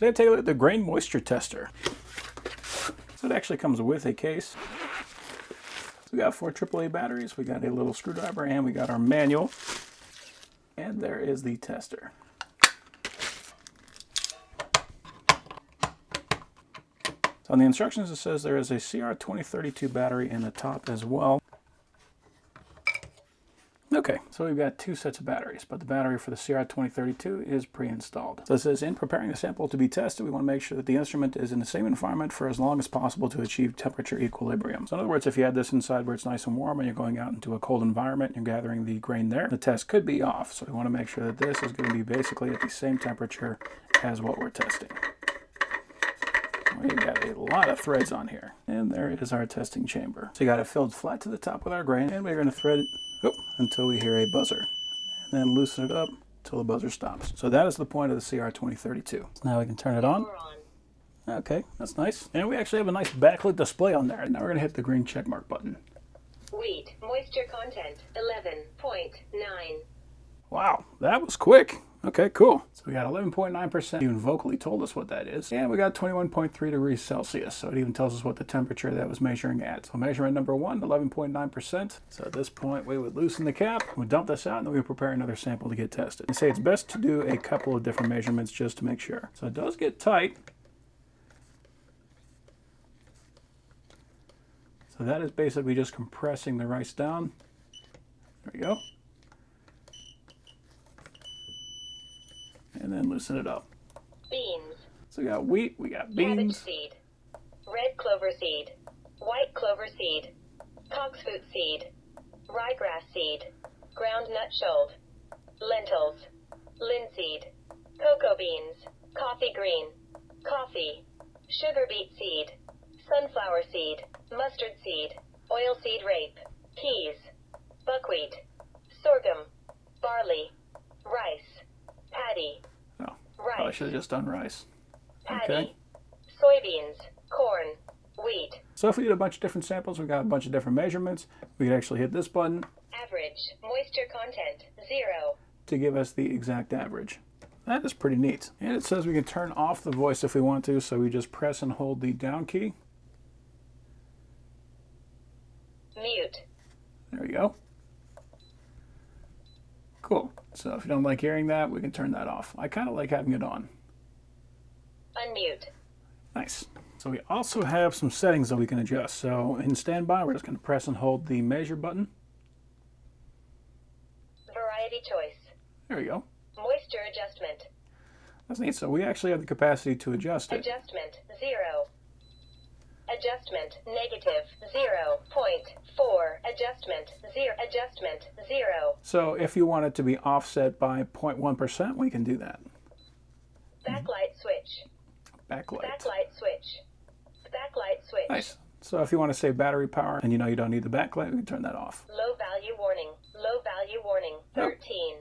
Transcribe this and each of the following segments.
Today, take a look at the grain moisture tester. So it actually comes with a case. So we got 4 AAA batteries, we got a little screwdriver, and we got our manual. And there is the tester. So on the instructions it says there is a CR2032 battery in the top as well. Okay, so we've got 2 sets of batteries, but the battery for the CR2032 is pre-installed. So it says, in preparing the sample to be tested, we want to make sure that the instrument is in the same environment for as long as possible to achieve temperature equilibrium. So in other words, if you had this inside where it's nice and warm and you're going out into a cold environment and you're gathering the grain there, the test could be off. So we want to make sure that this is going to be basically at the same temperature as what we're testing. We've got a lot of threads on here. And there is our testing chamber. So you got it filled flat to the top with our grain, and we're going to thread it until we hear a buzzer. And then loosen it up until the buzzer stops. So that is the point of the CR2032. So now we can turn it on. Okay, that's nice. And we actually have a nice backlit display on there. Now we're going to hit the green check mark button. Wheat moisture content 11.9. Wow, that was quick. Okay, cool. So we got 11.9%. Even vocally told us what that is. And we got 21.3 degrees Celsius. So it even tells us what the temperature that was measuring at. So measurement number 1, 11.9%. So at this point, we would loosen the cap, we dump this out, and then we prepare another sample to get tested. They say it's best to do a couple of different measurements just to make sure. So it does get tight. So that is basically just compressing the rice down. There we go. And then loosen it up. Beans. So we got wheat, we got beans. Cabbage seed. Red clover seed. White clover seed. Cocksfoot seed. Ryegrass seed. Ground nut shoulder. Lentils. Linseed. Cocoa beans. Coffee green. Coffee. Sugar beet seed. Sunflower seed. Mustard seed. Oilseed rape. Peas. Buckwheat. Sorghum. Barley. Rice. Paddy. Oh, probably should have just done rice. Paddy. Okay. Soybeans. Corn. Wheat. So if we did a bunch of different samples, we got a bunch of different measurements, we could actually hit this button. Average. Moisture content. 0. To give us the exact average. That is pretty neat. And it says we can turn off the voice if we want to, so we just press and hold the down key. Mute. There we go. Cool. So if you don't like hearing that, we can turn that off. I kind of like having it on. Unmute. Nice. So we also have some settings that we can adjust. So in standby, we're just going to press and hold the measure button. Variety choice. There we go. Moisture adjustment. That's neat. So we actually have the capacity to adjust it. Adjustment 0. Adjustment negative 0.4. Adjustment 0. Adjustment 0. So if you want it to be offset by 0.1%, we can do that. Backlight switch. Backlight. Backlight switch. Backlight switch. Nice. So if you want to save battery power and you know you don't need the backlight, we can turn that off. Low value warning. Low value warning. 13.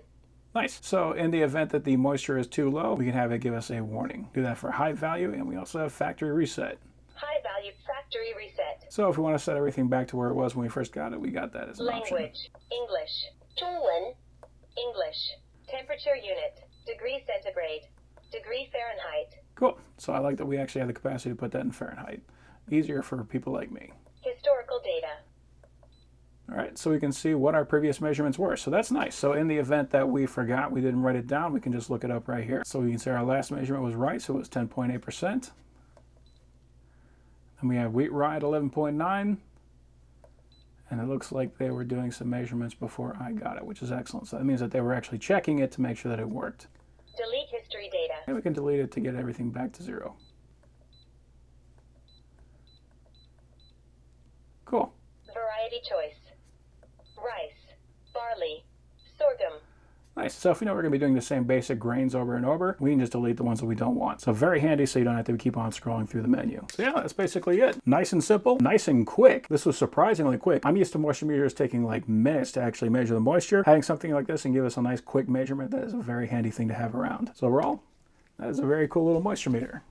Nice. So in the event that the moisture is too low, we can have it give us a warning. Do that for high value, and we also have factory reset. High value factory reset. So if we want to set everything back to where it was when we first got it, we got that as an Language. option. English. 中文. English. Temperature unit. Degree centigrade. Degree Fahrenheit. Cool. So I like that we actually have the capacity to put that in Fahrenheit. Easier for people like me. Historical data. All right, so we can see what our previous measurements were. So that's nice. So in the event that we forgot, we didn't write it down, we can just look it up right here. So we can say our last measurement was rice, so it was 10.8%. And we have wheat rye at 11.9. And it looks like they were doing some measurements before I got it, which is excellent. So that means that they were actually checking it to make sure that it worked. Delete history data. And we can delete it to get everything back to 0. Cool. Variety choice. Rice. Barley. Sorghum. Nice. So if we know we're going to be doing the same basic grains over and over, we can just delete the ones that we don't want. So very handy, so you don't have to keep on scrolling through the menu. So yeah, that's basically it. Nice and simple, nice and quick. This was surprisingly quick. I'm used to moisture meters taking like minutes to actually measure the moisture. Having something like this and give us a nice quick measurement, that is a very handy thing to have around. So overall, that is a very cool little moisture meter.